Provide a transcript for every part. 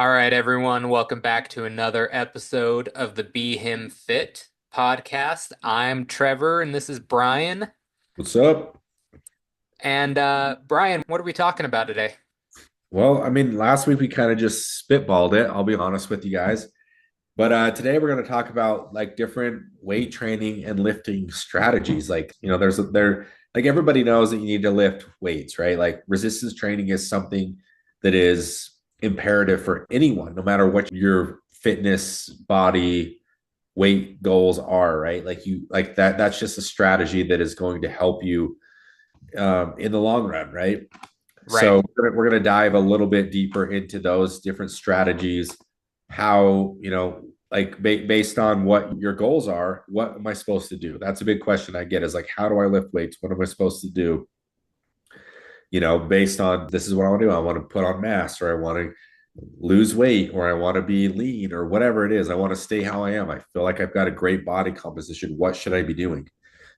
All right, everyone, welcome back to another episode of the Be Him Fit podcast. I'm Trevor and this is Brian. What's up? And Brian, what are we talking about today? Well, last week we kind of just spitballed it. I'll be honest with you guys. But today we're going to talk about like different weight training and lifting strategies. Like everybody knows that you need to lift weights, right? Like resistance training is something that is imperative for anyone, no matter what your fitness, body, weight goals are, right? Like that's just a strategy that is going to help you in the long run, right? Right. So we're going to dive a little bit deeper into those different strategies, how, like based on what your goals are, what am I supposed to do? That's a big question I get is like, how do I lift weights? What am I supposed to do? Based on this is what I want to do. I want to put on mass or I want to lose weight or I want to be lean or whatever it is. I want to stay how I am. I feel like I've got a great body composition. What should I be doing?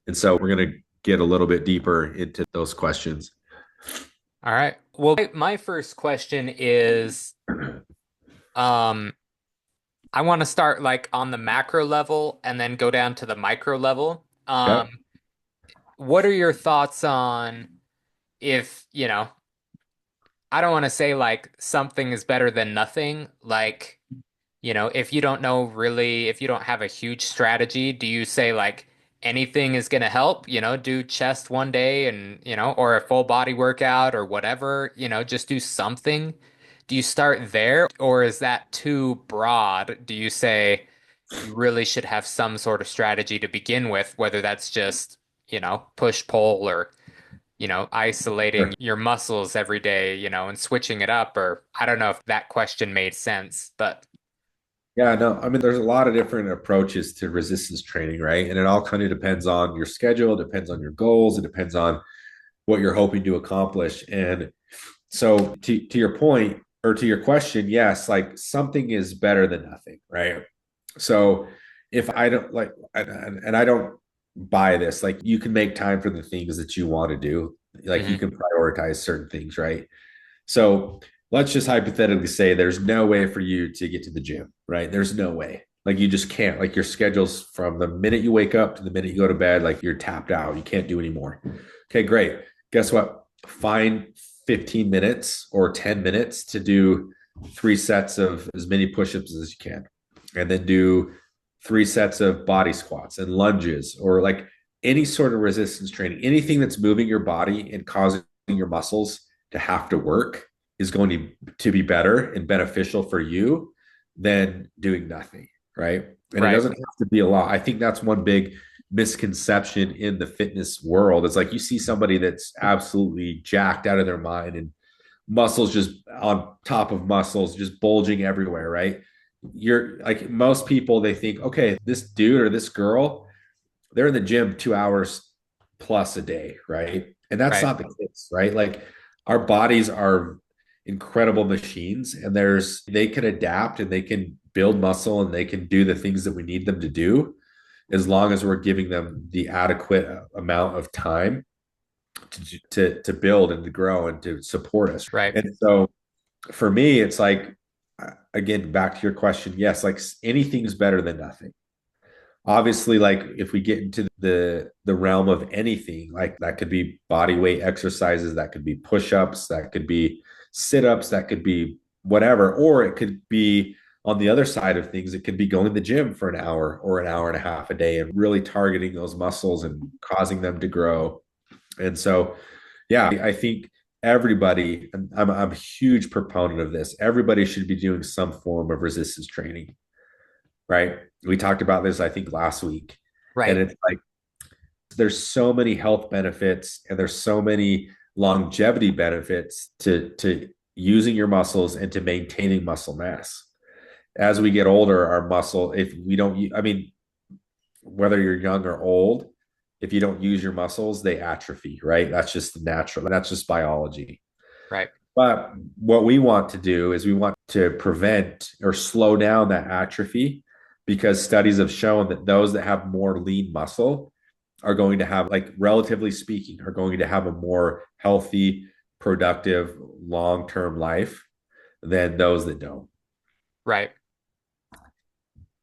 And so we're going to get a little bit deeper into those questions. All right. Well, my first question is um I want to start like on the macro level and then go down to the micro level. Okay. What are your thoughts on if, I don't want to say like something is better than nothing, like if you don't know really, if you don't have a huge strategy, do you say like anything is going to help, do chest one day and, or a full body workout or whatever, just do something? Do you start there or is that too broad? Do you say you really should have some sort of strategy to begin with, whether that's just, push pull or, isolating Sure. your muscles every day, and switching it up? Or I don't know if that question made sense, but. Yeah, no, there's a lot of different approaches to resistance training, right? And it all kind of depends on your schedule, it depends on your goals, it depends on what you're hoping to accomplish. And so to your point or to your question, yes, like something is better than nothing, right? So if I don't like, and I don't buy this, like you can make time for the things that you want to do, like you Mhm. can prioritize certain things, right? So let's just hypothetically say there's no way for you to get to the gym, right? There's no way. Like you just can't. Like your schedule's from the minute you wake up to the minute you go to bed, like you're tapped out. You can't do anymore. Okay, great. Guess what? Find 15 minutes or 10 minutes to do three sets of as many push-ups as you can. And then do three sets of body squats and lunges or like any sort of resistance training, anything that's moving your body and causing your muscles to have to work is going to be better and beneficial for you than doing nothing, right? And it Right. doesn't have to be a lot. I think that's one big misconception in the fitness world. It's like you see somebody that's absolutely jacked out of their mind and muscles just on top of muscles just bulging everywhere, right? You're like most people, they think, okay, this dude or this girl, they're in the gym 2 hours plus a day, right? And that's Right. not the case, right? Like our bodies are incredible machines and they can adapt and they can build muscle and they can do the things that we need them to do as long as we're giving them the adequate amount of time to build and to grow and to support us. Right. And so for me, it's like again, back to your question, yes, like anything's better than nothing. Obviously, like if we get into the realm of anything, like that could be body weight exercises, that could be push-ups, that could be sit-ups, that could be whatever, or it could be on the other side of things, it could be going to the gym for an hour or an hour and a half a day and really targeting those muscles and causing them to grow. And so, yeah, I think everybody, and I'm a huge proponent of this, everybody should be doing some form of resistance training, right? We talked about this, I think, last week. And Right. it's like there's so many health benefits and there's so many longevity benefits to using your muscles and to maintaining muscle mass. As we get older, our muscle, if we don't, whether you're young or old, if you don't use your muscles, they atrophy, right? That's just natural. That's just biology. Right. But what we want to do is we want to prevent or slow down that atrophy because studies have shown that those that have more lean muscle are going to have, like, relatively speaking, are going to have a more healthy, productive, long term life than those that don't. Right.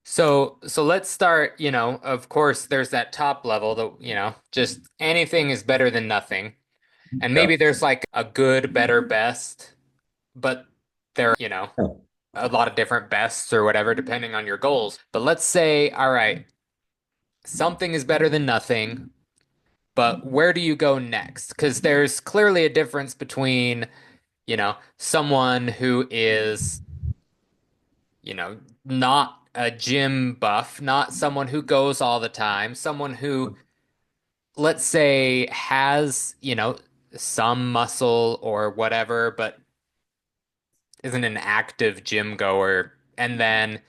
So let's start, of course there's that top level that, just anything is better than nothing. And Yeah. maybe there's like a good, better, best, but there, a lot of different bests or whatever depending on your goals. But let's say, all right, something is better than nothing, but where do you go next? Because there's clearly a difference between, someone who is, not a gym buff, not someone who goes all the time, someone who, let's say, has, some muscle or whatever, but isn't an active gym goer. And then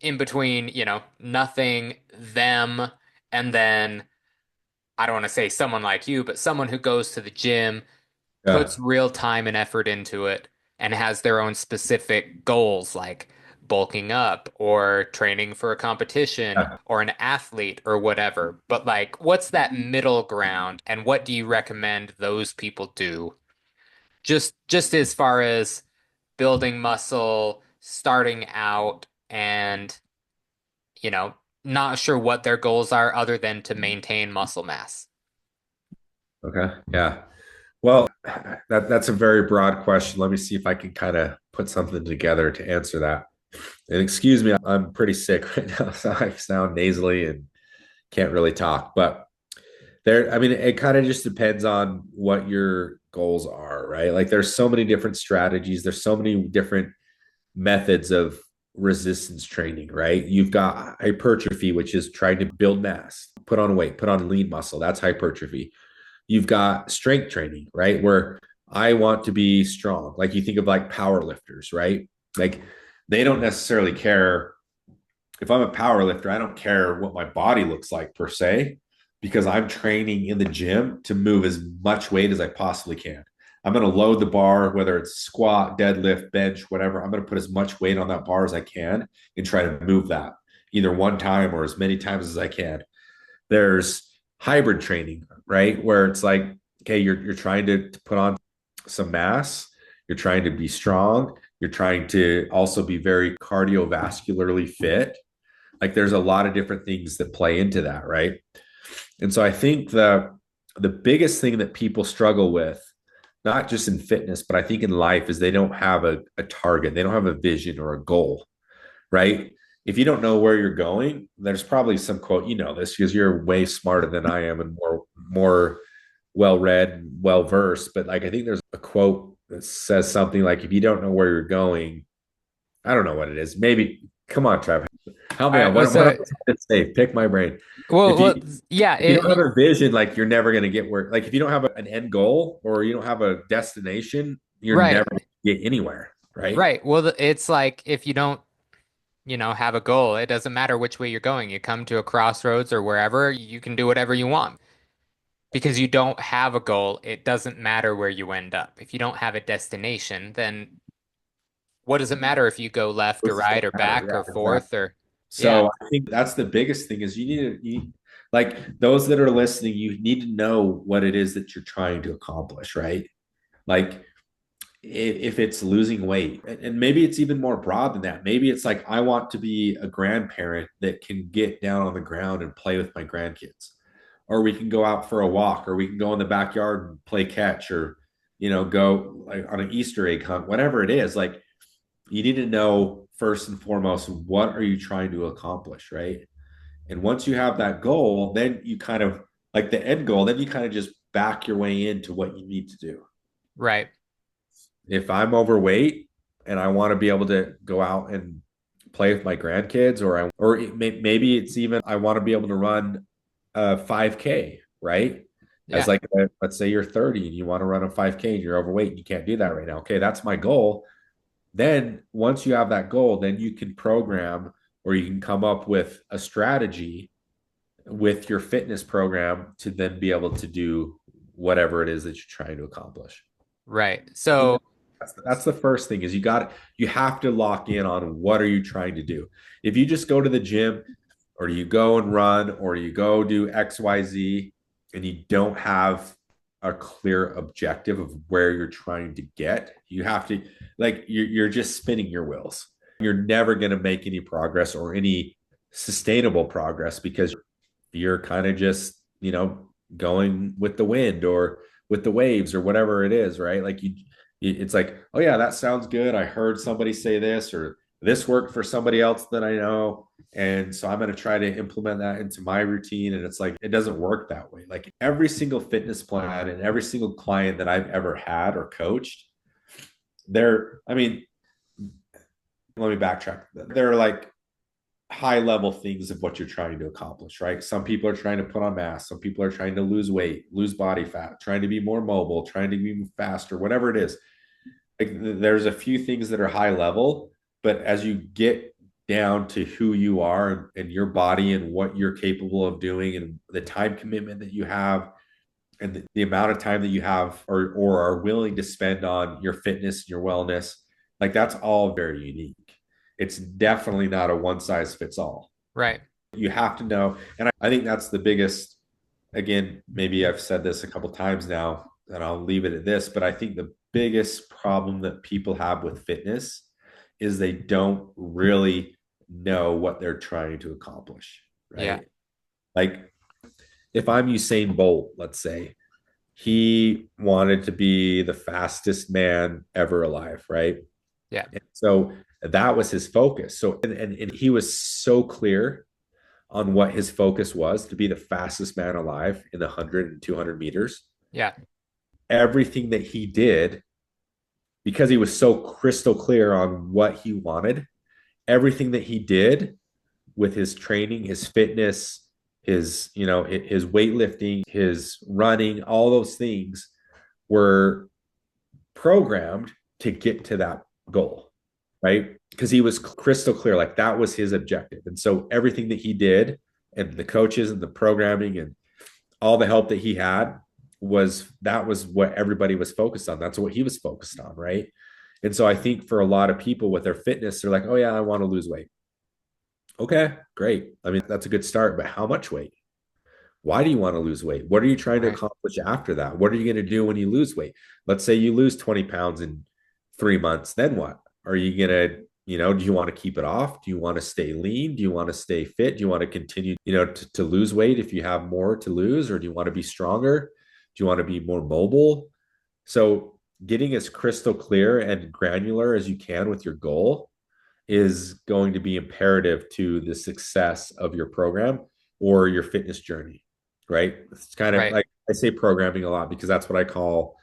in between, nothing, them, and then I don't want to say someone like you, but someone who goes to the gym, Yeah. puts real time and effort into it, and has their own specific goals like bulking up or training for a competition Yeah. or an athlete or whatever. But like, what's that middle ground, and what do you recommend those people do? Just as far as building muscle, starting out, and you know, not sure what their goals are other than to maintain muscle mass. Okay. Yeah. Well, that's a very broad question. Let me see if I can kind of put something together to answer that. And excuse me, I'm pretty sick right now, so I sound nasally and can't really talk. But there, I mean, it kind of just depends on what your goals are, right? Like there's so many different strategies, there's so many different methods of resistance training, right? You've got hypertrophy, which is trying to build mass, put on weight, put on lean muscle. That's hypertrophy. You've got strength training, right? Where I want to be strong. Like you think of like power lifters, right? Like they don't necessarily care if I'm a power lifter, I don't care what my body looks like per se, because I'm training in the gym to move as much weight as I possibly can. I'm going to load the bar, whether it's squat, deadlift, bench, whatever. I'm going to put as much weight on that bar as I can and try to move that either one time or as many times as I can. There's hybrid training, right? Where it's like, okay, you're trying to put on some mass, you're trying to be strong, you're trying to also be very cardiovascularly fit. Like there's a lot of different things that play into that, right? And so I think the biggest thing that people struggle with, not just in fitness, but I think in life, is they don't have a target, they don't have a vision or a goal, right? If you don't know where you're going, there's probably some quote, you know this because you're way smarter than I am and more well read, well versed. But like I think there's a quote that says something like, if you don't know where you're going, I don't know what it is. Maybe come on, Trevor. Help All me right, out. well, What so am I supposed to say? Pick my brain. well, If you well yeah, if you don't have a vision, like you're never gonna get where. Like if you don't have an end goal or you don't have a destination, you're right, never gonna get anywhere, right? right. Well, it's like if you don't, have a goal, it doesn't matter which way you're going. You come to a crossroads or wherever, you can do whatever you want. Because you don't have a goal, it doesn't matter where you end up. If you don't have a destination, then what does it matter if you go left or Those right don't or matter. back or Yeah, exactly. forth or yeah, So I think that's the biggest thing is like those that are listening, you need to know what it is that you're trying to accomplish, right? Like if it's losing weight, and maybe it's even more broad than that. Maybe it's like I want to be a grandparent that can get down on the ground and play with my grandkids, or we can go out for a walk, or we can go in the backyard and play catch, or go like on an Easter egg hunt, whatever it is. Like you need to know first and foremost what are you trying to accomplish, right? And once you have that goal, then you kind of like the end goal, then you kind of just back your way into what you need to do. right. If I'm overweight and I want to be able to go out and play with my grandkids, maybe it's even I want to be able to run a 5K, right? As Yeah, like let's say you're 30 and you want to run a 5K and you're overweight and you can't do that right now. Okay, that's my goal. Then once you have that goal, then you can program or you can come up with a strategy with your fitness program to then be able to do whatever it is that you're trying to accomplish. right. I think So, that's the first thing is you have to lock in on what are you trying to do. If you just go to the gym or you go and run or you go do XYZ and you don't have a clear objective of where you're trying to get, you have to like you're just spinning your wheels. You're never going to make any progress or any sustainable progress because you're kind of just, going with the wind or with the waves or whatever it is, right? Like it's like, oh yeah, that sounds good. I heard somebody say this, or this worked for somebody else that I know. And so I'm going to try to implement that into my routine. And it's like, it doesn't work that way. Like every single fitness plan and every single client that I've ever had or coached, I mean, let me backtrack. They're like high level things of what you're trying to accomplish, right? Some people are trying to put on mass, some people are trying to lose weight, lose body fat, trying to be more mobile, trying to be faster, whatever it is. Like there's a few things that are high level, but as you get down to who you are and your body and what you're capable of doing and the time commitment that you have and the amount of time that you have or are willing to spend on your fitness and your wellness, like that's all very unique. It's definitely not a one size fits all. Right. You have to know, and I think that's the biggest. Again, maybe I've said this a couple times now, and I'll leave it at this, but I think the biggest problem that people have with fitness is they don't really know what they're trying to accomplish, Yeah. right? Like if I'm Usain Bolt, let's say, he wanted to be the fastest man ever alive, right? Yeah. And so that was his focus. So, and he was so clear on what his focus was to be the fastest man alive in the 100 and 200 meters. Yeah. Everything that he did, because he was so crystal clear on what he wanted, everything that he did with his training, his fitness, his weightlifting, his running, all those things were programmed to get to that goal, right? Because he was crystal clear, like that was his objective. And so everything that he did and the coaches and the programming and all the help that he had was what everybody was focused on. That's what he was focused on, right? And so I think for a lot of people with their fitness, they're like, oh yeah, I want to lose weight. Okay, great. I mean, that's a good start, but how much weight? Why do you want to lose weight? What are you trying to Right. accomplish after that? What are you going to do when you lose weight? Let's say you lose 20 pounds in 3 months. Then what? Are you going to, do you want to keep it off? Do you want to stay lean? Do you want to stay fit? Do you want to continue, to lose weight if you have more to lose? Or do you want to be stronger? Do you want to be more mobile? So getting as crystal clear and granular as you can with your goal is going to be imperative to the success of your program or your fitness journey, right? It's kind of Right. like I say programming a lot because that's what I call,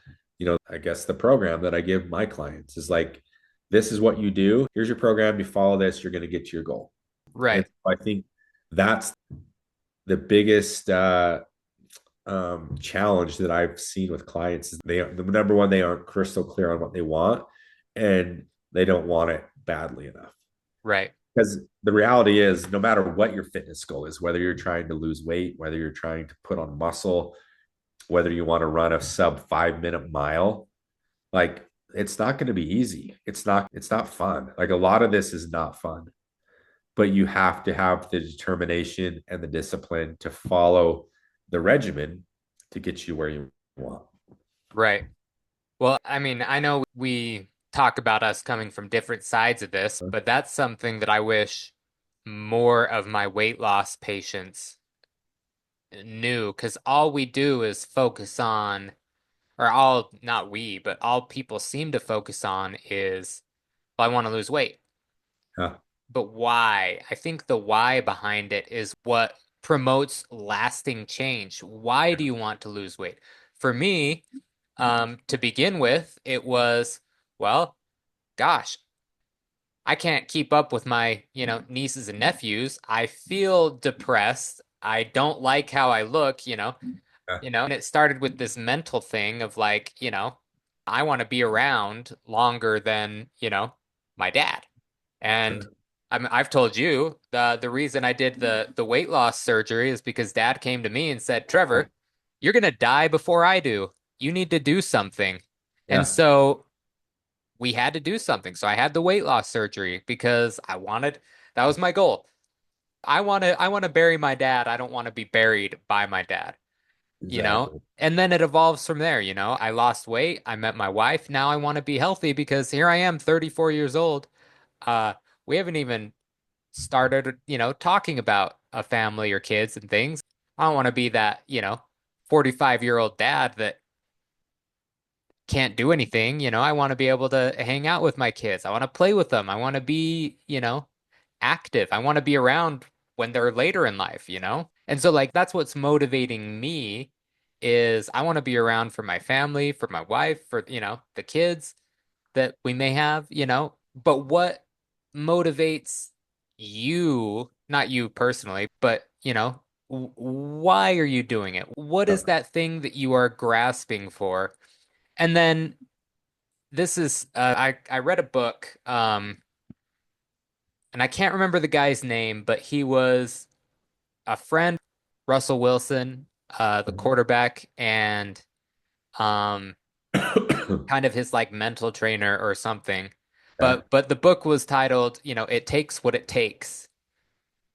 I guess the program that I give my clients is like, this is what you do. Here's your program. You follow this, you're going to get to your goal. And Right. so I think that's the biggest challenge that I've seen with clients is the number one, they aren't crystal clear on what they want and they don't want it badly enough. Right. Because the reality is, no matter what your fitness goal is, whether you're trying to lose weight, whether you're trying to put on muscle, whether you want to run a sub 5 minute mile, like it's not going to be easy. It's not fun. Like a lot of this is not fun, but you have to have the determination and the discipline to follow the regimen to get you where you want. Right. Well, I mean, I know we talk about us coming from different sides of this, but that's something that I wish more of my weight loss patients knew, because all we do is focus on, or all, not we, but all people seem to focus on is, well, I want to lose weight. Yeah. But why? I think the why behind it is what promotes lasting change. Why do you want to lose weight? For me, to begin with, it was, well, gosh, I can't keep up with my, nieces and nephews. I feel depressed. I don't like how I look, Yeah. and it started with this mental thing of like, I want to be around longer than, my dad. And Sure. I've told you the reason I did the weight loss surgery is because dad came to me and said, Trevor, you're gonna die before I do. You need to do something. And Yeah. so we had to do something. So I had the weight loss surgery because that was my goal. I want to bury my dad. I don't want to be buried by my dad, you know? Exactly. And then it evolves from there, I lost weight, I met my wife. Now I want to be healthy because here I am, 34 years old. we haven't even started, talking about a family or kids and things. I don't want to be that, 45-year-old dad that can't do anything. I want to be able to hang out with my kids. I want to play with them. I want to be, active. I want to be around when they're later in life. And so like that's what's motivating me is I want to be around for my family, for my wife, for, the kids that we may have. But what motivates you, not you personally, but, why are you doing it? What is that thing that you are grasping for? And then this is I read a book, and I can't remember the guy's name, but he was a friend, Russell Wilson, the quarterback, and um kind of his like mental trainer or something. Yeah. But the book was titled, It Takes What It Takes.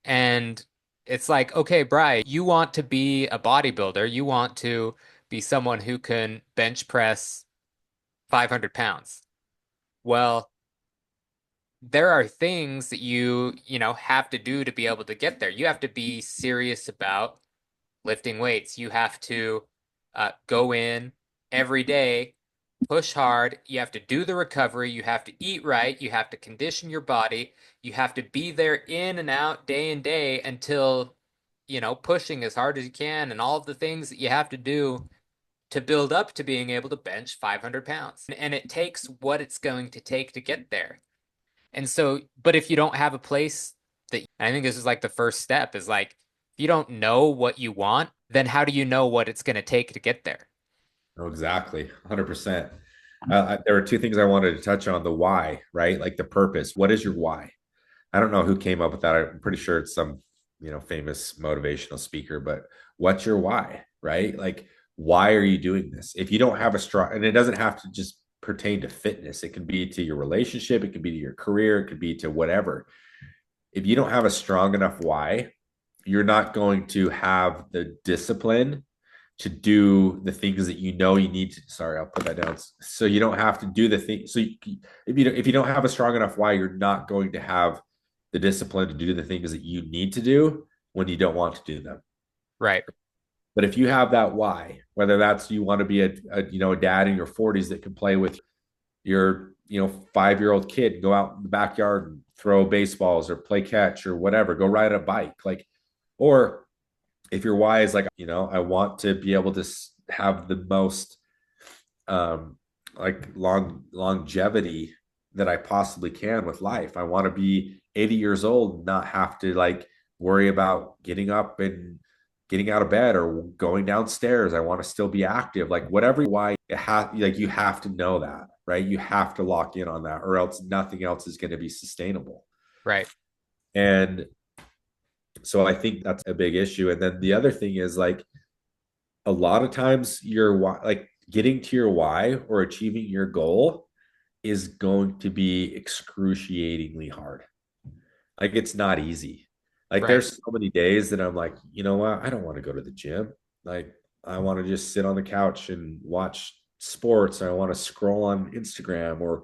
And it's like, okay, Brian, you want to be a bodybuilder, you want to be someone who can bench press 500 pounds. Well, there are things that you have to do to be able to get there. You have to be serious about lifting weights. You have to go in every day, push hard. You have to do the recovery. You have to eat right. You have to condition your body. You have to be there in and out day and day until, pushing as hard as you can and all of the things that you have to do to build up to being able to bench 500 pounds. And it takes what it's going to take to get there. And so, but if you don't have a place that, I think this is like the first step is like, if you don't know what you want, then how do you know what it's going to take to get there? Oh, exactly. 100%. There were two things I wanted to touch on: the why, right? Like the purpose. What is your why? I don't know who came up with that. I'm pretty sure it's some, famous motivational speaker, but what's your why, right? Like, why are you doing this? If you don't have a strong, and it doesn't have to just pertain to fitness, it can be to your relationship, it could be to your career, it could be to whatever. If you don't have a strong enough why, you're not going to have the discipline to do the things that you need to. Sorry, I'll put that down. So you don't have to do the thing. So if you don't have a strong enough why, you're not going to have the discipline to do the things that you need to do when you don't want to do them. Right. But if you have that why, whether that's you want to be a dad in your 40s that can play with your 5-year-old kid, go out in the backyard and throw baseballs or play catch or whatever, go ride a bike, like, or if your why is like, I want to be able to have the most like longevity that I possibly can with life. I want to be 80 years old and not have to like worry about getting up and getting out of bed or going downstairs. I want to still be active. Like whatever why you have to know that, right? You have to lock in on that or else nothing else is going to be sustainable. Right. And so I think that's a big issue. And then the other thing is like a lot of times your why, like getting to your why or achieving your goal is going to be excruciatingly hard. Like it's not easy. Like Right. there's so many days that I'm like, you know what? I don't want to go to the gym. Like I want to just sit on the couch and watch sports. I want to scroll on Instagram or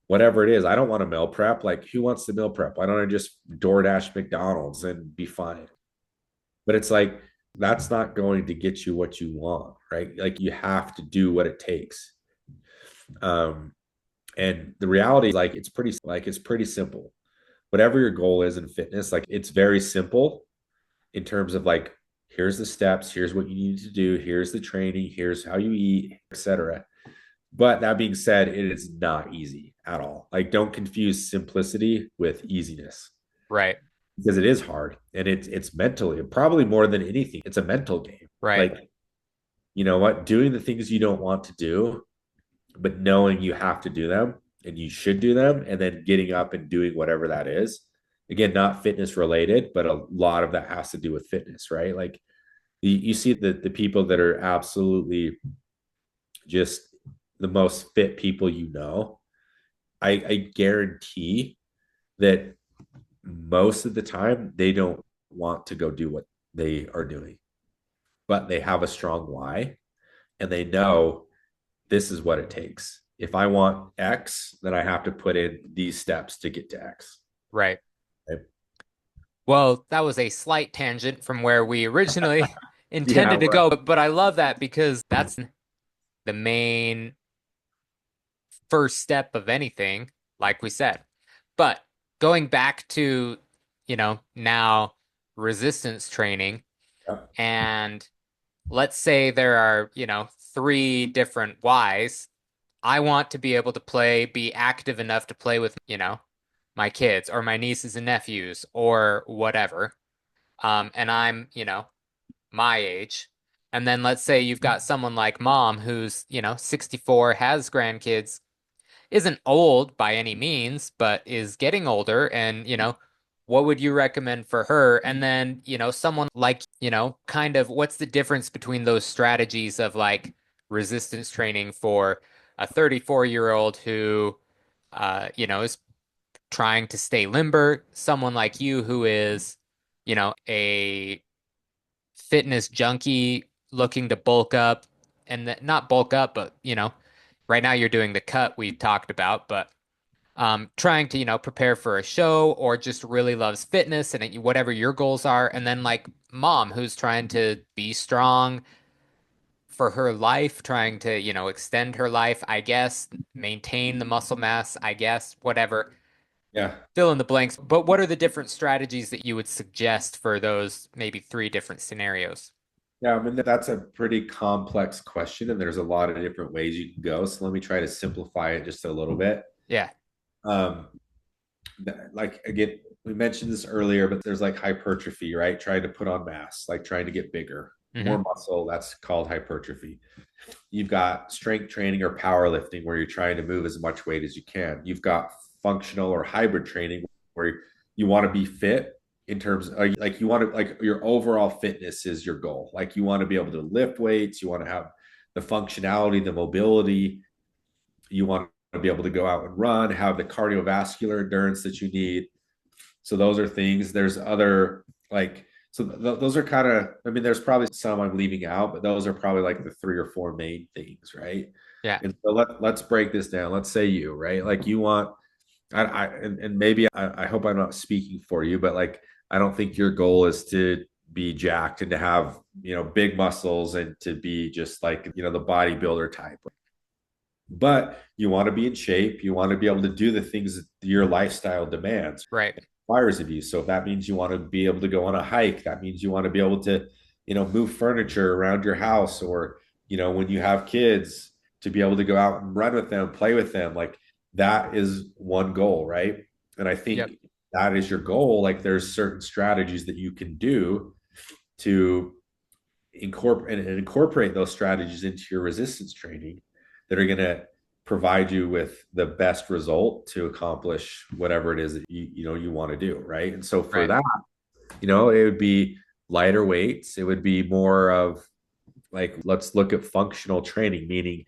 whatever it is. I don't want to meal prep. Like who wants to meal prep? Why don't I just DoorDash McDonald's and be fine? But it's like that's not going to get you what you want, right? Like you have to do what it takes. Um, and the reality is like it's pretty simple. Whatever your goal is in fitness, like it's very simple in terms of like here's the steps, here's what you need to do, here's the training, here's how you eat, etc. But that being said, it is not easy at all. Like don't confuse simplicity with easiness Right. because it is hard and it's mentally probably more than anything it's a mental game. Right. Like you know what, doing the things you don't want to do but knowing you have to do them and you should do them and then getting up and doing whatever that is. Again, not fitness related, but a lot of that has to do with fitness, right? Like you see the people that are absolutely just the most fit people I guarantee that most of the time they don't want to go do what they are doing, but they have a strong why and they know this is what it takes. If I want X, then I have to put in these steps to get to X. Right. Right? Well, that was a slight tangent from where we originally Yeah, intended to go, but I love that because that's the main first step of anything, like we said. But going back to, now resistance training, yeah, and let's say there are, three different whys. I want to be able to be active enough to play with, my kids or my nieces and nephews or whatever. And I'm, my age. And then let's say you've got someone like mom who's, 64, has grandkids, isn't old by any means, but is getting older. And, what would you recommend for her? And then, someone like, kind of what's the difference between those strategies of like resistance training for a 34-year-old who, is trying to stay limber, someone like you who is, a fitness junkie looking to bulk up and not bulk up, but right now you're doing the cut we talked about, but trying to, prepare for a show or just really loves fitness and whatever your goals are. And then like mom who's trying to be strong for her life, trying to, extend her life, I guess, maintain the muscle mass, I guess, whatever. yeah. Fill in the blanks. But what are the different strategies that you would suggest for those maybe three different scenarios? Yeah, I mean, that's a pretty complex question, and there's a lot of different ways you can go. So let me try to simplify it just a little bit. Yeah. Um, like again, we mentioned this earlier, but there's like hypertrophy, right? Trying to put on mass, like trying to get bigger, Hmm. more muscle. That's called hypertrophy. You've got strength training or powerlifting where you're trying to move as much weight as you can. You've got functional or hybrid training where you want to be fit in terms of like you want to like your overall fitness is your goal. Like you want to be able to lift weights, you want to have the functionality, the mobility, you want to be able to go out and run, have the cardiovascular endurance that you need. So those are things. There's other like those are kind of. I mean, there's probably some I'm leaving out, but those are probably like the three or four main things, right? Yeah. And so let's break this down. Let's say you right, like you want. And maybe I hope I'm not speaking for you, but like I don't think your goal is to be jacked and to have big muscles and to be just like the bodybuilder type, but you want to be in shape. You want to be able to do the things that your lifestyle demands, Right. requires of you. So if that means you want to be able to go on a hike, that means you want to be able to, move furniture around your house, or, when you have kids, to be able to go out and run with them, play with them. Like that is one goal, right? And I Yep. think that is your goal. Like there's certain strategies that you can do to incorporate those strategies into your resistance training that are going to provide you with the best result to accomplish whatever it is that you want to do, right? And so for Right. that, it would be lighter weights. It would be more of like, let's look at functional training, meaning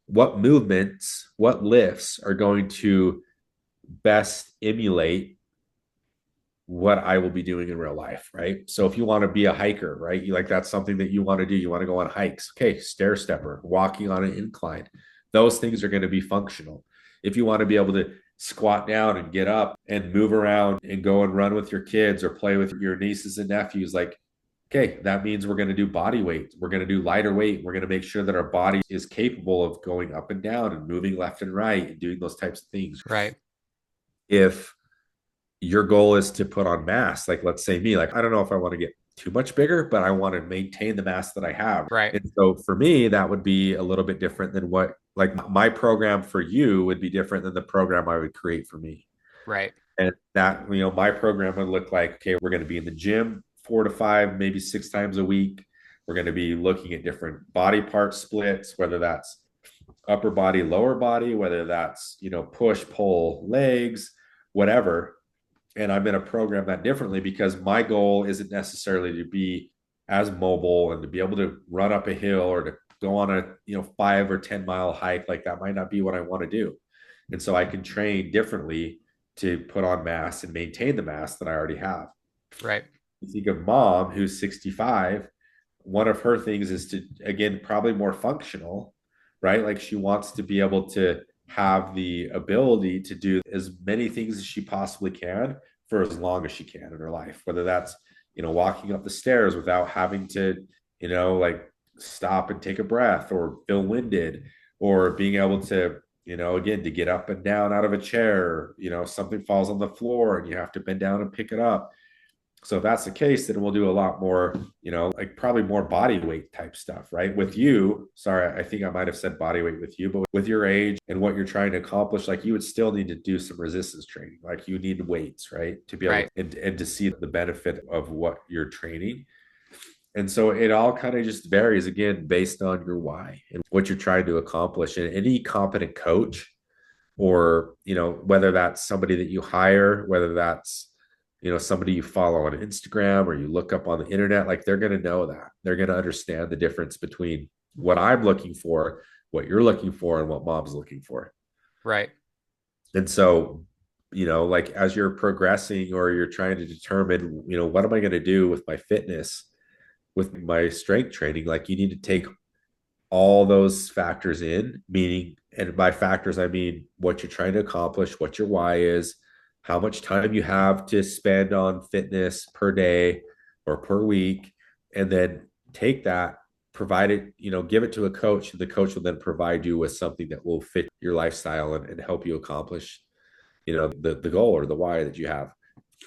what movements, what lifts are going to best emulate what I will be doing in real life, right? So if you want to be a hiker, right? You like that's something that you want to do. You want to go on hikes. Okay, stair stepper, walking on an incline. Those things are going to be functional. If you want to be able to squat down and get up and move around and go and run with your kids or play with your nieces and nephews, like, okay, that means we're going to do body weight. We're going to do lighter weight. We're going to make sure that our body is capable of going up and down and moving left and right and doing those types of things. Right. If your goal is to put on mass, like let's say me, like I don't know if I want to get too much bigger, but I want to maintain the mass that I have. Right. And so for me, that would be a little bit different than what like my program for you would be different than the program I would create for me. Right. And that, my program would look like, okay, we're going to be in the gym 4 to 5, maybe 6 times a week. We're going to be looking at different body part splits, whether that's upper body, lower body, whether that's, push, pull, legs, whatever. And I'm going to program that differently because my goal isn't necessarily to be as mobile and to be able to run up a hill or to go on a 5 or 10 mile hike. Like that might not be what I want to do. And so I can train differently to put on mass and maintain the mass that I already have. Right. You think of mom who's 65, one of her things is to, again, probably more functional, right? Like she wants to be able to have the ability to do as many things as she possibly can for as long as she can in her life, whether that's, walking up the stairs without having to, like stop and take a breath or feel winded, or being able to, again, to get up and down out of a chair, something falls on the floor and you have to bend down and pick it up. So if that's the case, then we'll do a lot more, like probably more body weight type stuff, right? With you, sorry, I think I might have said body weight with you, but with your age and what you're trying to accomplish, like you would still need to do some resistance training. Like you need weights, right? To be able Right. to, and to see the benefit of what you're training. And so it all kind of just varies again based on your why and what you're trying to accomplish. And any competent coach, or whether that's somebody that you hire, whether that's somebody you follow on Instagram or you look up on the internet, like they're going to know that, they're going to understand the difference between what I'm looking for, what you're looking for, and what mom's looking for. Right. And so like as you're progressing or you're trying to determine what am I going to do with my fitness, with my strength training, like you need to take all those factors in, meaning, and by factors, I mean what you're trying to accomplish, what your why is, how much time you have to spend on fitness per day or per week, and then take that, provide it, give it to a coach. The coach will then provide you with something that will fit your lifestyle and help you accomplish, the goal or the why that you have.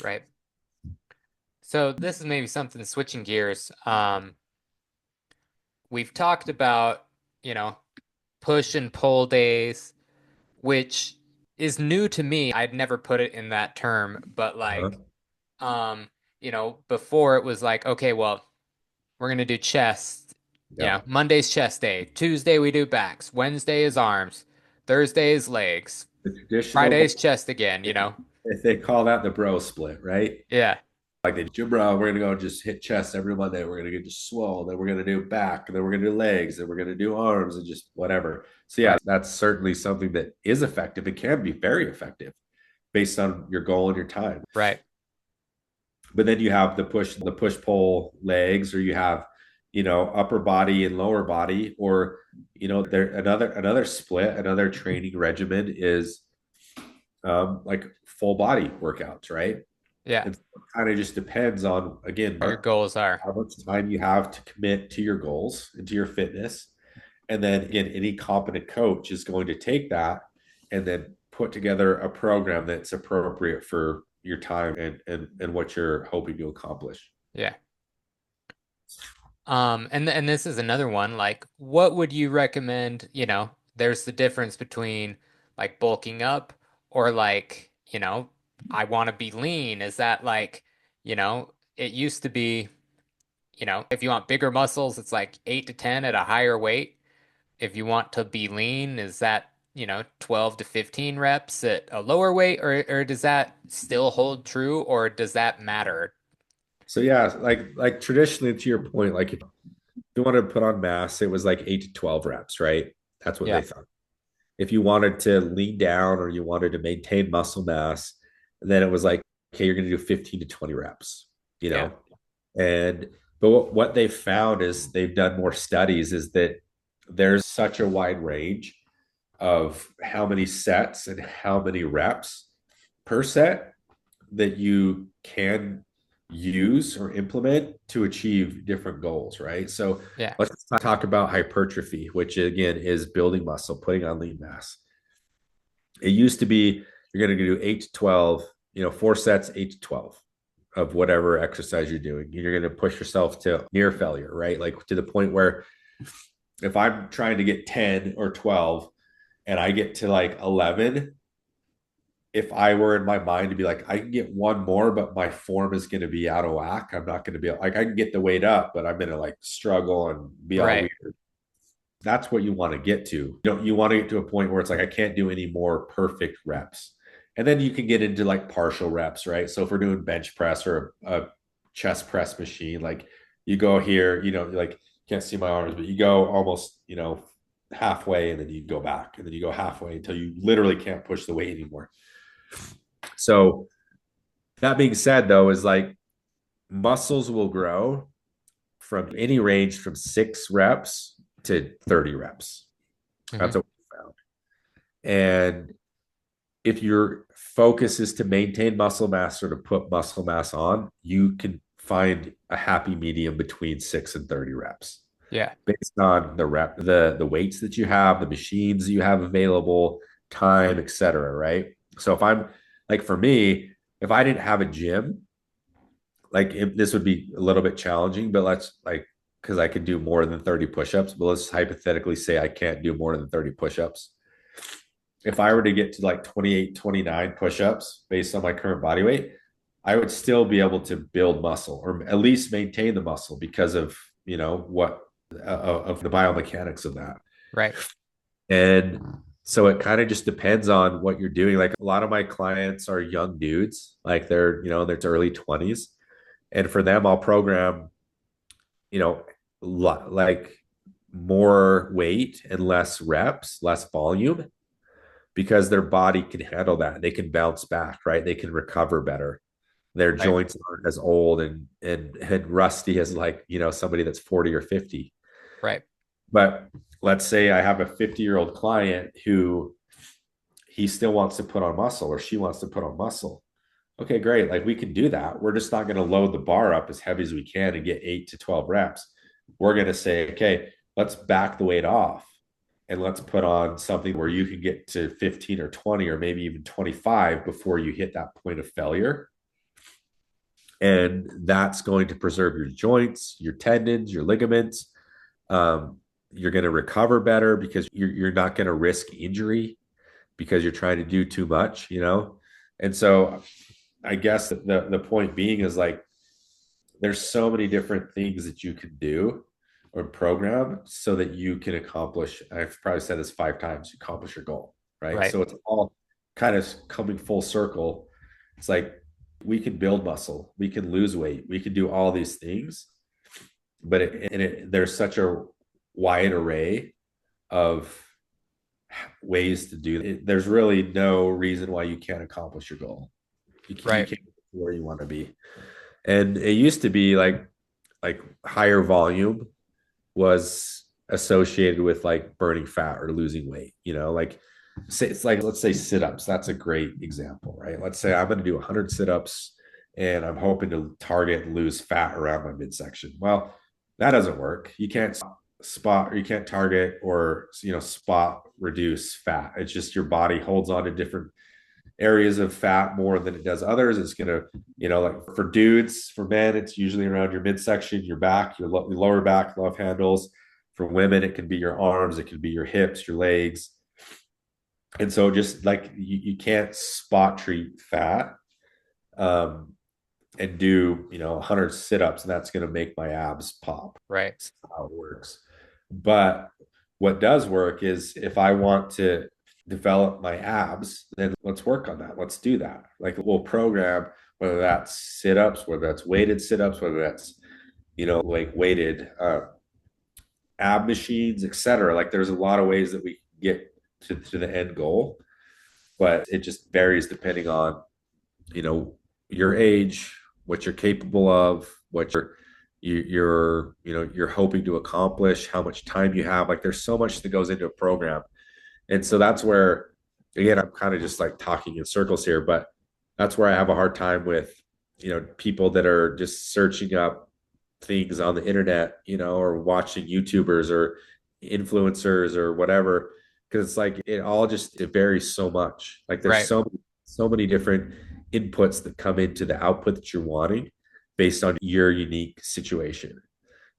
Right. So this is maybe something switching gears. We've talked about, you know, push and pull days, which is new to me. I'd never put it in that term, but Uh-huh. like, before it was like, okay, well, we're gonna do chest. Yeah. Monday's chest day. Tuesday we do backs. Wednesday is arms. Thursday is legs. The traditional, Friday's chest again. if they call that the bro split, right? Yeah, Like the gym bro, we're gonna go just hit chest every Monday. We're gonna get just swole. Then we're gonna do back. And then we're gonna do legs. Then we're gonna do arms and just whatever. So yeah, right, that's certainly something that is effective. It can be very effective based on your goal and your time. right. But then you have the push pull legs, or you have upper body and lower body, or there another split, another training regimen is like full body workouts, right? Yeah, It kind of just depends on, again, your goals are. how much time you have to commit to your goals and to your fitness. And then again, any competent coach is going to take that and then put together a program that's appropriate for your time and what you're hoping to accomplish. Yeah. And this is another one, like, what would you recommend? There's the difference between like bulking up or like, I want to be lean. Is that like, it used to be, if you want bigger muscles, it's like 8 to 10 at a higher weight. If you want to be lean, is that, 12 to 15 reps at a lower weight, or does that still hold true, or does that matter? So yeah, like traditionally, to your point, like if you want to put on mass, it was like 8 to 12 reps, right? That's what they Yeah, thought. If you wanted to lean down or you wanted to maintain muscle mass, then it was like, okay, you're going to do 15 to 20 reps, you yeah, know? And, but what they've found is they've done more studies is that there's such a wide range of how many sets and how many reps per set that you can use or implement to achieve different goals, right? So yeah, let's talk about hypertrophy, which again is building muscle, putting on lean mass. It used to be you're going to do 8 to 12, 4 sets, 8 to 12 of whatever exercise you're doing. You're going to push yourself to near failure, right? Like to the point where if I'm trying to get 10 or 12 and I get to like 11, if I were in my mind to be like, I can get one more, but my form is going to be out of whack. I'm not going to be like, I can get the weight up, but I'm going to like struggle and be all right. weird. That's what you want to get to. You want to get to a point where it's like, I can't do any more perfect reps. And then you can get into like partial reps, right? So if we're doing bench press or a chest press machine, like you go here, like can't see my arms, but you go almost, halfway and then you go back and then you go halfway until you literally can't push the weight anymore. So that being said, though, is like muscles will grow from any range from 6 reps to 30 reps. Hmm. That's what we found. And if your focus is to maintain muscle mass or to put muscle mass on, you can find a happy medium between 6 and 30 reps Yeah. based on the weights that you have, the machines you have available, time, etc. Right. So if I'm like for me, if I didn't have a gym, this would be a little bit challenging, but let's like because I could do more than 30 push-ups, but let's hypothetically say I can't do more than 30 push-ups. If I were to get to like 28, 29 push-ups based on my current body weight, I would still be able to build muscle or at least maintain the muscle because of, what of the biomechanics of that. Right. And so it kind of just depends on what you're doing. Like a lot of my clients are young dudes, like they're, in their early 20s. And for them, I'll program, you know, like more weight and less reps, less volume because their body can handle that. They can bounce back, right? They can recover better. Their Right. joints aren't as old and rusty as like, somebody that's 40 or 50. Right. But let's say I have a 50-year-old client who he still wants to put on muscle or she wants to put on muscle. Okay, great. Like we can do that. We're just not going to load the bar up as heavy as we can and get 8 to 12 reps. We're going to say, okay, let's back the weight off and let's put on something where you can get to 15 or 20 or maybe even 25 before you hit that point of failure. And that's going to preserve your joints, your tendons, your ligaments. You're going to recover better because you're not going to risk injury because you're trying to do too much. And so I guess the point being is like there's so many different things that you can do or program so that you can accomplish. I've probably said this 5 times, accomplish your goal, right? Right. So it's all kind of coming full circle. It's like we can build muscle, we can lose weight, we can do all these things, but there's such a wide array of ways to do it. There's really no reason why you can't accomplish your goal. You Right. can't get to where you want to be. And it used to be like higher volume was associated with like burning fat or losing weight. Like say it's like let's say sit-ups. That's a great example, right? Let's say I'm going to do 100 sit-ups and I'm hoping to target and lose fat around my midsection. Well, that doesn't work. You can't spot or you can't target or spot reduce fat. It's just your body holds on to different areas of fat more than it does others. It's going to, like for dudes, for men, it's usually around your midsection, your back, your lower back, love handles. For women, it can be your arms, it can be your hips, your legs. And so just like you can't spot treat fat and do, 100 sit-ups and that's going to make my abs pop. Right. That's how it works. But what does work is if I want to develop my abs, then let's work on that. Let's do that. Like we'll program whether that's sit-ups, whether that's weighted sit-ups, whether that's, like weighted ab machines, etc. Like there's a lot of ways that we get to the end goal, but it just varies depending on, your age, what you're capable of, what you're hoping to accomplish, how much time you have. Like there's so much that goes into a program. And so that's where, again, I'm kind of just like talking in circles here, but that's where I have a hard time with, people that are just searching up things on the internet, or watching YouTubers or influencers or whatever. Cause it's like it varies so much. Like there's Right. so many different inputs that come into the output that you're wanting based on your unique situation.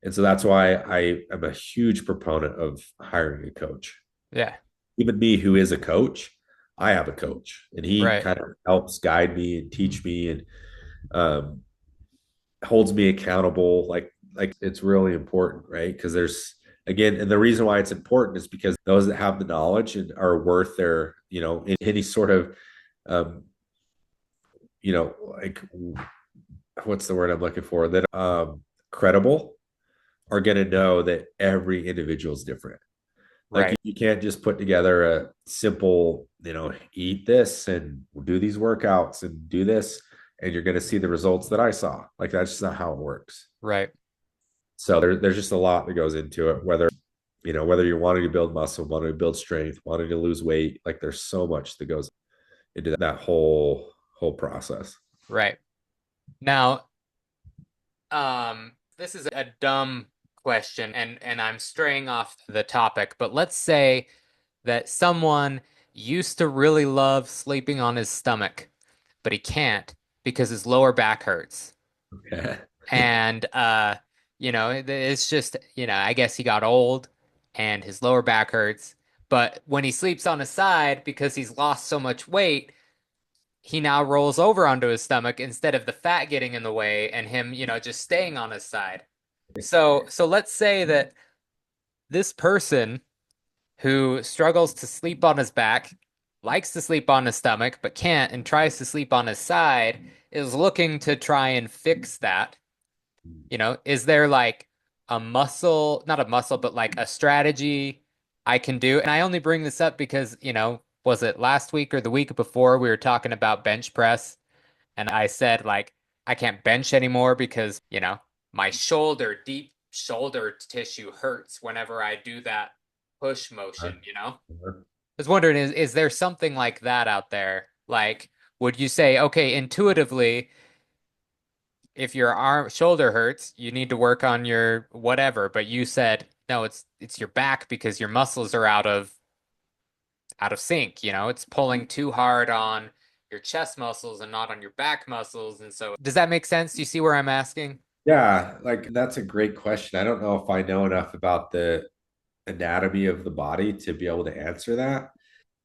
And so that's why I am a huge proponent of hiring a coach. Yeah. Even me, who is a coach, I have a coach, and he Right. kind of helps guide me and teach me and um, holds me accountable. Like it's really important, right? Because there's again, and the reason why it's important is because those that have the knowledge and are worth their, in any sort of, um, like what's the word I'm looking for? That credible are going to know that every individual is different. Like Right. you can't just put together a simple, eat this and do these workouts and do this, and you're going to see the results that I saw. Like that's just not how it works. Right. So there's just a lot that goes into it. Whether you're wanting to build muscle, wanting to build strength, wanting to lose weight, like there's so much that goes into that whole process. Right. Now, this is a dumb question and I'm straying off the topic, but let's say that someone used to really love sleeping on his stomach, but he can't because his lower back hurts. Okay. And it's just, I guess he got old and his lower back hurts. But when he sleeps on his side because he's lost so much weight, he now rolls over onto his stomach instead of the fat getting in the way and him, just staying on his side. So let's say that this person who struggles to sleep on his back, likes to sleep on his stomach, but can't, and tries to sleep on his side, is looking to try and fix that. Is there like a muscle, not a muscle, but like a strategy I can do? And I only bring this up because, was it last week or the week before we were talking about bench press? And I said, like, I can't bench anymore because, my deep shoulder tissue hurts whenever I do that push motion. I was wondering, is there something like that out there? Like, would you say, okay, intuitively, if your shoulder hurts, you need to work on your whatever, but you said, no, it's your back because your muscles are out of sync, it's pulling too hard on your chest muscles and not on your back muscles. And so, does that make sense? Do you see where I'm asking? Yeah, like that's a great question. I don't know if I know enough about the anatomy of the body to be able to answer that.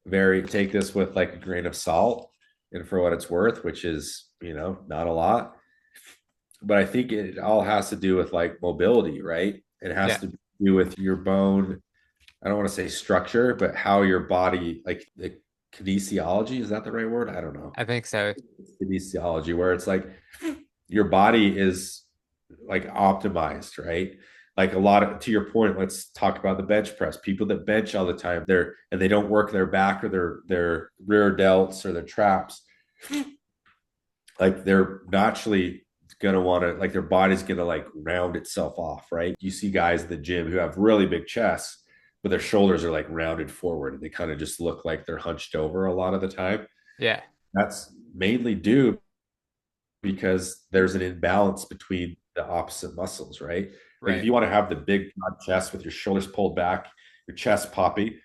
Very take this with like a grain of salt and for what it's worth, which is, not a lot. But I think it all has to do with like mobility, right? It has Yeah, to do with your bone. I don't want to say structure, but how your body, like the kinesiology, is that the right word? I don't know. I think so. Kinesiology, where it's like your body is like optimized, right? Like a lot of, to your point, let's talk about the bench press. People that bench all the time, they don't work their back or their rear delts or their traps, like they're naturally gonna want to, like their body's gonna like round itself off, right? You see guys in the gym who have really big chests, but their shoulders are like rounded forward and they kind of just look like they're hunched over a lot of the time. Yeah, That's mainly due because there's an imbalance between the opposite muscles, right? Like if right. you want to have the big broad chest with your shoulders pulled back, your chest poppy,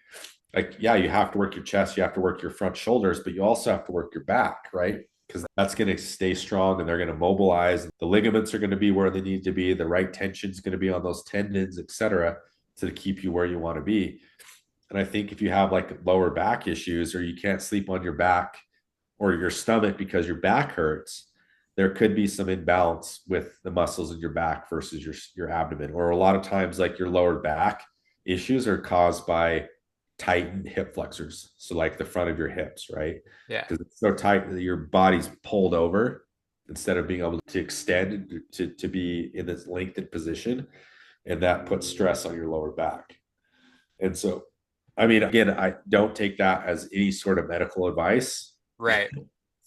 like yeah, you have to work your chest, you have to work your front shoulders, but you also have to work your back, right? Because that's going to stay strong and they're going to mobilize. The ligaments are going to be where they need to be. The right tension is going to be on those tendons, etc., to keep you where you want to be. And I think if you have like lower back issues or you can't sleep on your back or your stomach because your back hurts, there could be some imbalance with the muscles in your back versus your abdomen. Or a lot of times, like your lower back issues are caused by tightened hip flexors. So like the front of your hips, right? Yeah, Because it's so tight that your body's pulled over instead of being able to extend to be in this lengthened position. And that puts stress on your lower back. And so, I mean, again, I don't take that as any sort of medical advice right.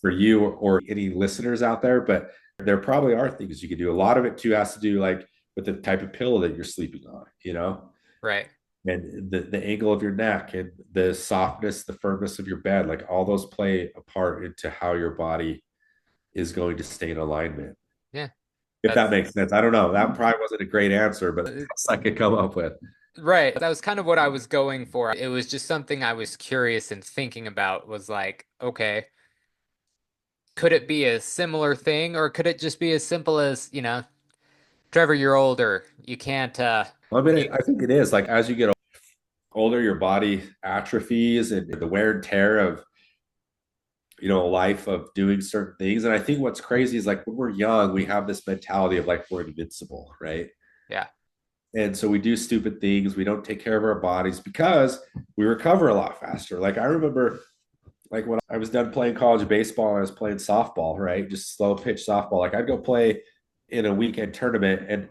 for you or any listeners out there, but there probably are things you can do. A lot of it too has to do like with the type of pillow that you're sleeping on, Right. and the angle of your neck and the softness, the firmness of your bed, like all those play a part into how your body is going to stay in alignment. Yeah. If that That's makes sense. I don't know. That probably wasn't a great answer, but that's I could come up with. right. That was kind of what I was going for. It was just something I was curious and thinking about was like, okay, could it be a similar thing or could it just be as simple as, Trevor, you're older. You can't Well, I mean, you, I think it is like as you get older, your body atrophies and the wear and tear of a life of doing certain things. And I think what's crazy is like when we're young, we have this mentality of like we're invincible, right? yeah. And so we do stupid things. We don't take care of our bodies because we recover a lot faster. Like I remember, like when I was done playing college baseball and I was playing softball, right? Just slow pitch softball. Like I'd go play in a weekend tournament and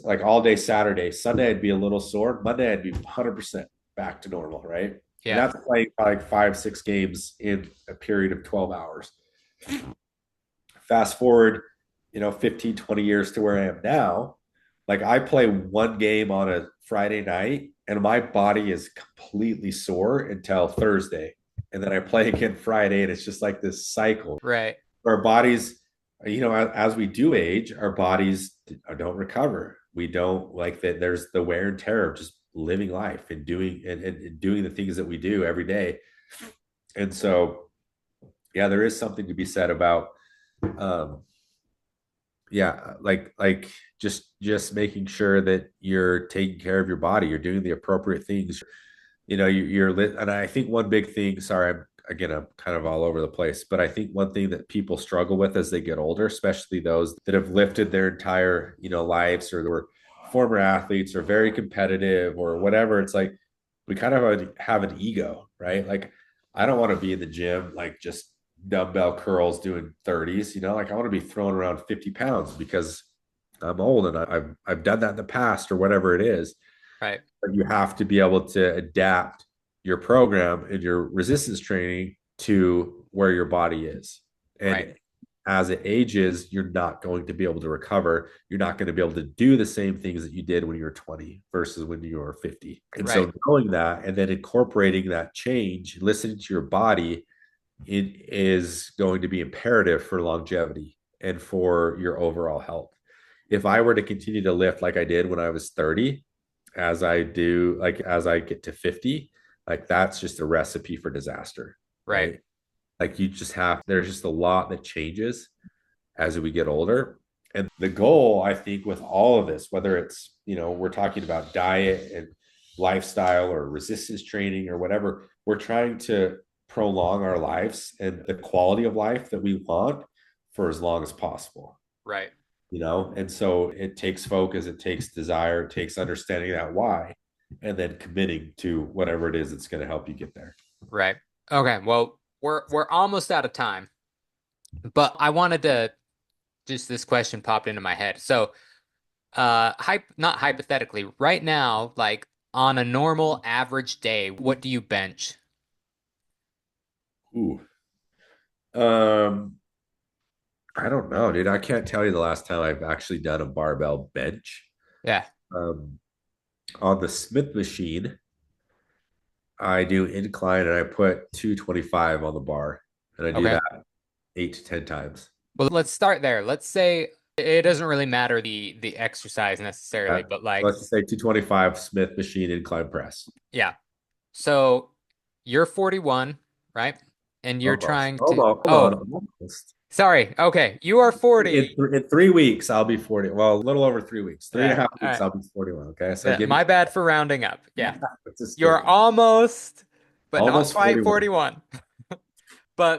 like all day Saturday, Sunday I'd be a little sore. Monday I'd be 100% back to normal, right? And Yeah. that's playing like 5, 6 games in a period of 12 hours. Fast forward, 15, 20 years to where I am now. Like I play one game on a Friday night and my body is completely sore until Thursday. and then I play again Friday, and it's just like this cycle. Right. Our bodies, as we do age, our bodies don't recover. We don't like that. There's the wear and tear of just living life and doing the things that we do every day. And so, yeah, there is something to be said about, um, yeah, like just making sure that you're taking care of your body, you're doing the appropriate things. And I think one big thing, sorry, I'm kind of all over the place, but I think one thing that people struggle with as they get older, especially those that have lifted their entire, lives, or were former athletes or very competitive or whatever, it's like we kind of have an ego, right? Like, I don't want to be in the gym like just dumbbell curls doing 30s, like I want to be throwing around 50 pounds because I'm old and I've done that in the past or whatever it is. Right. But you have to be able to adapt your program and your resistance training to where your body is. Right. And as it ages, you're not going to be able to recover. You're not going to be able to do the same things that you did when you were 20 versus when you were 50. And Right. so knowing that and then incorporating that change, listening to your body, it is going to be imperative for longevity and for your overall health. If I were to continue to lift like I did when I was 30, as I get to 50, like that's just a recipe for disaster, Right. right? Like there's just a lot that changes as we get older. And the goal, I think, with all of this, whether it's, we're talking about diet and lifestyle or resistance training or whatever, we're trying to prolong our lives and the quality of life that we want for as long as possible. Right. And so it takes focus, it takes desire, it takes understanding that why, and then committing to whatever it is that's going to help you get there. Right. Okay. Well, we're almost out of time, but I wanted to just this question popped into my head. So, not hypothetically, right now, like on a normal average day, what do you bench? Ooh. Um, I don't know, dude. I can't tell you the last time I've actually done a barbell bench. Yeah. Um, on the Smith machine, I do incline and I put 225 on the bar, and I do Okay. that 8 to 10 times. Well, let's start there. Let's say it doesn't really matter the exercise necessarily, but So like, let's just say 225 Smith machine incline press. yeah. So you're 41, right? And you're Almost. trying to, Hold on. oh, Almost. sorry. Okay. You are 40. In 3 weeks, I'll be 40. Well, a little over 3 weeks. Three and a Yeah. half All weeks, right. I'll be 41. Okay. So Yeah, give me my bad for rounding up. Yeah. just give You're me almost, but not almost quite 41. 41.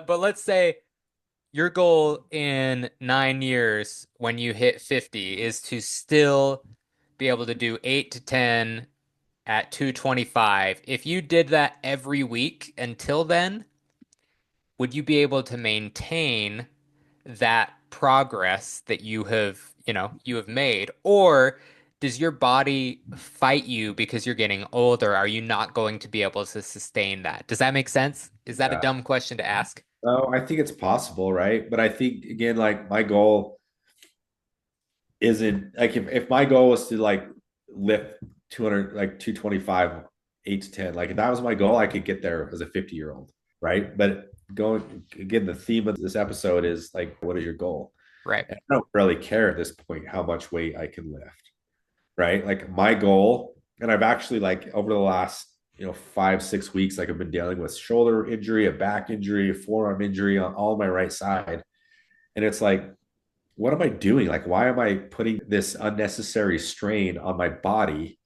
But let's say your goal in 9 years when you hit 50 is to still be able to do 8 to 10 at 225. If you did that every week until then, would you be able to maintain that progress that you have made? Or does your body fight you because you're getting older? Are you not going to be able to sustain that? Does that make sense? Is that a Yeah. dumb question to ask? No, I think it's possible, right? But I think again, like my goal isn't like if my goal was to like lift 200, like 225, 8 to 10, like if that was my goal, I could get there as a 50-year-old, right? But going again, the theme of this episode is like, what is your goal? Right. And I don't really care at this point how much weight I can lift, right? Like my goal, and I've actually like over the last 5, 6 weeks, like I've been dealing with shoulder injury, a back injury, a forearm injury on all my right side, and it's like, what am I doing? Like, why am I putting this unnecessary strain on my body?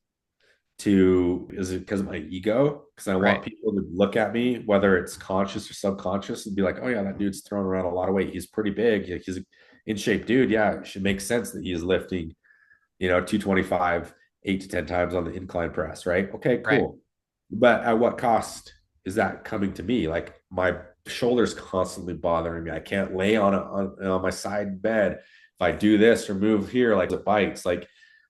Is it because of my ego? Because I Right. want people to look at me, whether it's conscious or subconscious, and be like, oh yeah, that dude's throwing around a lot of weight, he's pretty big, he's an in shape dude, yeah, it should make sense that he is lifting 225 8 to 10 times on the incline press, right? Okay, Right. cool. But at what cost is that coming to me? Like my shoulders constantly bothering me. I can't lay on my side bed. If I do this or move here, like it bites. Like,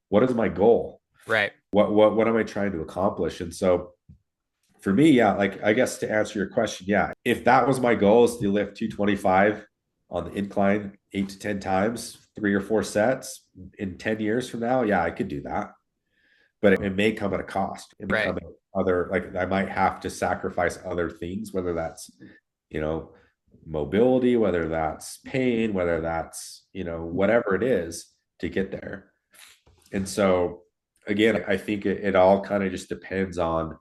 what is my goal? Right. What am I trying to accomplish? And so for me, yeah, like I guess to answer your question, yeah, if that was my goal is to lift 225 on the incline 8 to 10 times, 3 or 4 sets in 10 years from now, yeah, I could do that. But it may come at a cost. It may Right. come at other, like I might have to sacrifice other things, whether that's, you know, mobility, whether that's pain, whether that's, whatever it is to get there. And so, again, I think it all kind of just depends on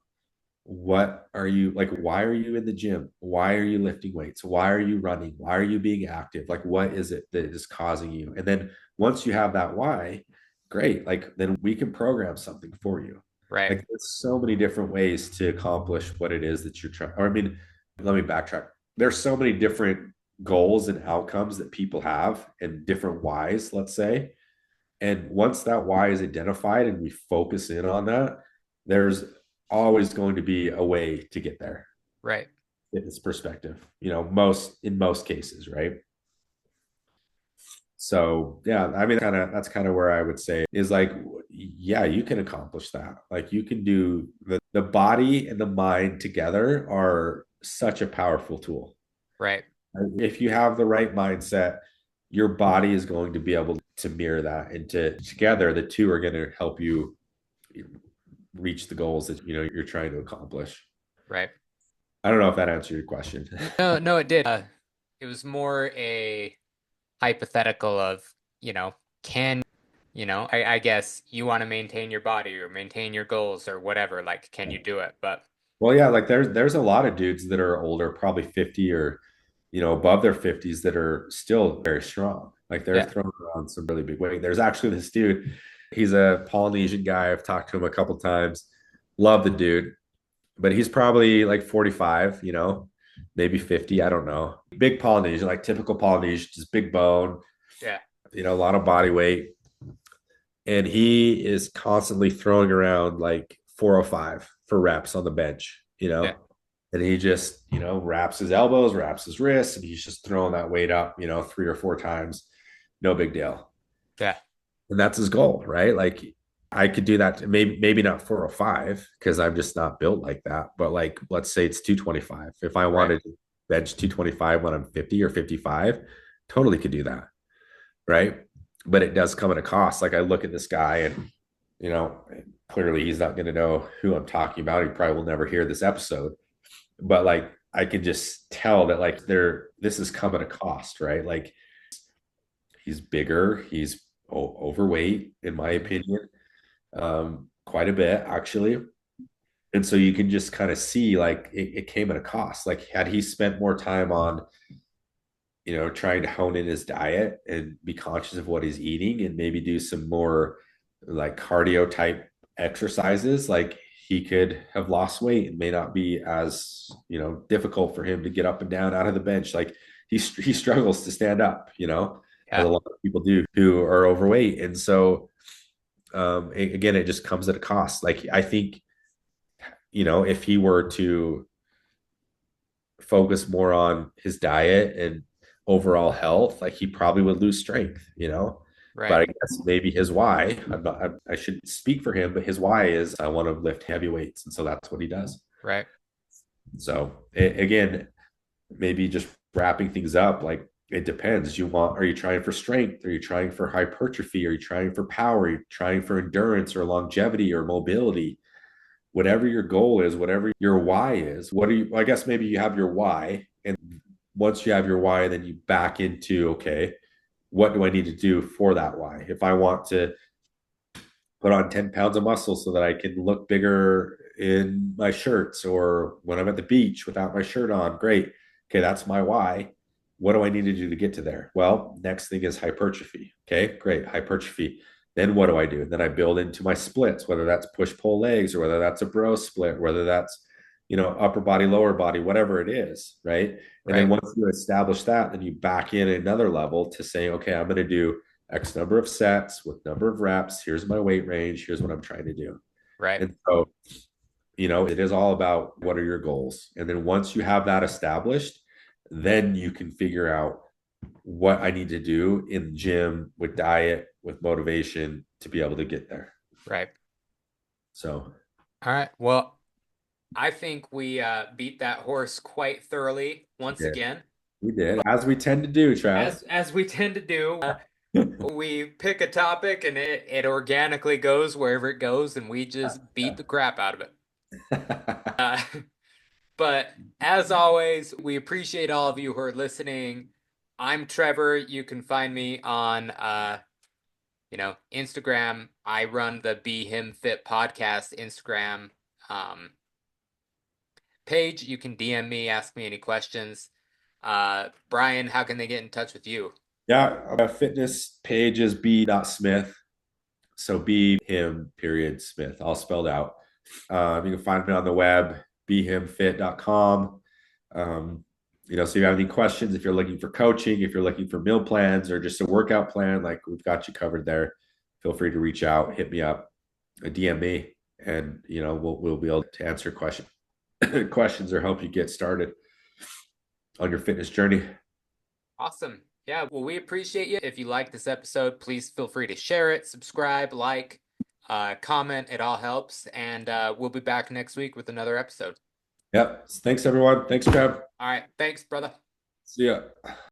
what are you like, why are you in the gym, why are you lifting weights, why are you running, why are you being active, like what is it that is causing you. And then once you have that why, great, like then we can program something for you. Right. Like there's so many different ways to accomplish what it is that you're trying, or I mean, let me backtrack. There's so many different goals and outcomes that people have and different whys, let's say. And once that why is identified and we focus in on that, there's always going to be a way to get there. Right. Fitness perspective, in most cases, right? So yeah, I mean, that's kind of where I would say is like, yeah, you can accomplish that. Like you can do the body and the mind together are such a powerful tool. Right. If you have the right mindset, your body is going to be able to mirror that, and together the two are going to help you reach the goals that you're trying to accomplish. Right. I don't know if that answered your question. No, no, it did. It was more a hypothetical of, can, I guess you want to maintain your body or maintain your goals or whatever, like, can you do it? But Well, yeah, like there's a lot of dudes that are older, probably 50 or above their 50s that are still very strong. Like they're yeah, throwing around some really big weight. There's actually this dude, he's a Polynesian guy. I've talked to him a couple times. Love the dude, but he's probably like 45, maybe 50, I don't know. Big Polynesian, like typical Polynesian, just big bone, yeah, a lot of body weight. And he is constantly throwing around like 405 for reps on the bench, yeah, and he just, wraps his elbows, wraps his wrists, and he's just throwing that weight up, 3 or 4 times. No big deal. yeah, And that's his goal, right? Like I could do that, maybe not 405 because I'm just not built like that. But like, let's say it's 225. If I right, wanted to bench 225 when I'm 50 or 55, totally could do that. Right. But it does come at a cost. Like I look at this guy and, you know, clearly he's not going to know who I'm talking about. He probably will never hear this episode, but like I can just tell that like this has come at a cost, right? Like he's bigger, he's overweight, in my mhm, opinion, quite a bit actually. And so you can just kind of see like it came at a cost. Like had he spent more time on trying to hone in his diet and be conscious of what he's eating and maybe do some more like cardio type exercises, like he could have lost weight and may not be as, difficult for him to get up and down out of the bench. Like he struggles to stand up, as yeah, a lot of people do who are overweight. And so, again, it just comes at a cost. Like I think, if he were to focus more on his diet and overall health, like he probably would lose strength, right, But I guess maybe his why, I shouldn't speak for him, but his why is I want to lift heavy weights. And so that's what he does. right, So again, maybe just wrapping things up, like it depends. Are you trying for strength? Are you trying for hypertrophy? Are you trying for power? Are you trying for endurance or longevity or mobility? Whatever your goal is, whatever your why is, I guess maybe you have your why. And once you have your why, then you back into, okay, what do I need to do for that why? If I want to put on 10 pounds of muscle so that I can look bigger in my shirts or when I'm at the beach without my shirt on, great. Okay, that's my why. What do I need to do to get to there? Well, next thing is hypertrophy. Okay, great. Hypertrophy. Then what do I do? Then I build into my splits, whether that's push pull legs or whether that's a bro split, whether that's, upper body, lower body, whatever it is. Right. And then right, once you establish that, then you back in another level to say, okay, I'm going to do X number of sets with number of reps. Here's my weight range. Here's what I'm trying to do. right, And so, it is all about what are your goals. And then once you have that established, then you can figure out what I need to do in the gym with diet, with motivation to be able to get there. right. So, All right. Well, I think we beat that horse quite thoroughly once yeah, again, we did, as we tend to do, Trav. as we tend to do. We pick a topic and it organically goes wherever it goes, and we just beat the crap out of it. Uh, but as always, we appreciate all of you who are listening. I'm Trevor. You can find me on Instagram. I run the Be Him Fit podcast Instagram um, page. You can DM me, ask me any questions. Brian, how can they get in touch with you? Yeah, my fitness page is b.smith. So be him period Smith, all spelled out. You can find me on the web, behimfit.com. So if you have any questions, if you're looking for coaching, if you're looking for meal plans or just a workout plan, like we've got you covered there. Feel free to reach out, hit me up, DM me, and we'll be able to answer questions or help you get started on your fitness journey. Awesome. Yeah, well, we appreciate you. If you like this episode, please feel free to share it, subscribe, like, comment. It all helps. And we'll be back next week with another episode. Yep. Thanks everyone. Thanks, Trev. All right. Thanks, brother. See ya.